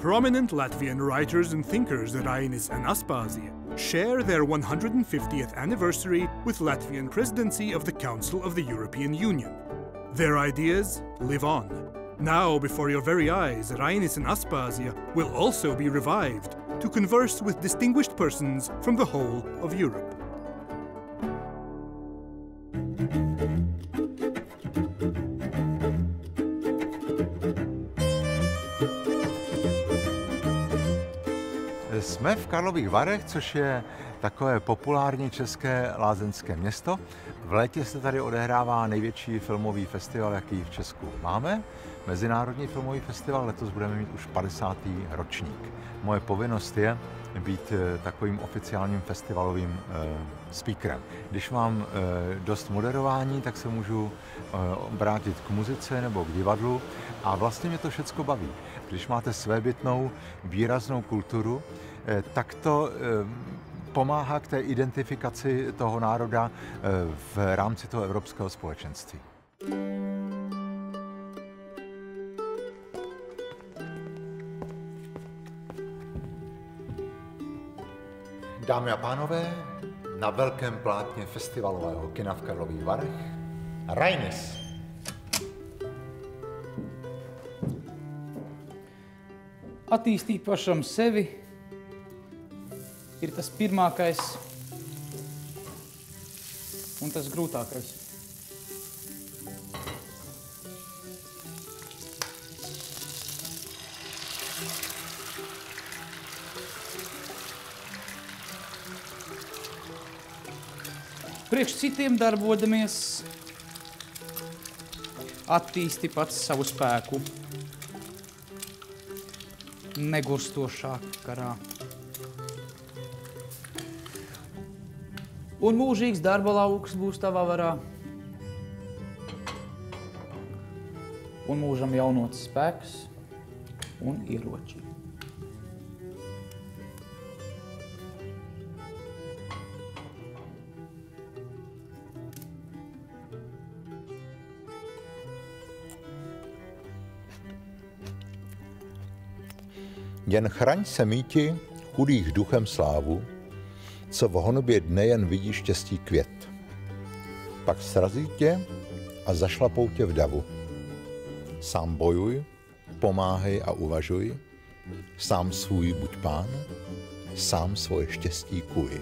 Prominent Latvian writers and thinkers Rainis and Aspasia share their 150th anniversary with Latvian presidency of the Council of the European Union. Their ideas live on. Now, before your very eyes, Rainis and Aspasia will also be revived to converse with distinguished persons from the whole of Europe. Jsme v Karlových Varech, což je takové populární české lázeňské město. V létě se tady odehrává největší filmový festival, jaký v Česku máme. Mezinárodní filmový festival, letos budeme mít už 50. ročník. Moje povinnost je být takovým oficiálním festivalovým speakerem. Když mám dost moderování, tak se můžu obrátit k muzice nebo k divadlu a vlastně mě to všecko baví. Když máte svébytnou, výraznou kulturu, tak to pomáhá k té identifikaci toho národa v rámci toho evropského společenství. Dámy a pánové, na velkém plátně festivalového kina v Karlových Varech Rainis. Attīstīt pašam sevi ir tas pirmākais un tas grūtākais. Priekš citiem darbodamies, attīsti pats savu spēku negurstošā karā. Un mūžīgs darba lauks būs tavā varā. Un mūžam jaunots spēks un ieroči. Jen chraň se míti, chudých duchem slávu, co v honbě dne jen vidí štěstí květ. Pak srazí tě a zašlapou tě v davu. Sám bojuj, pomáhej a uvažuj, sám svůj buď pán, sám svoje štěstí kuj.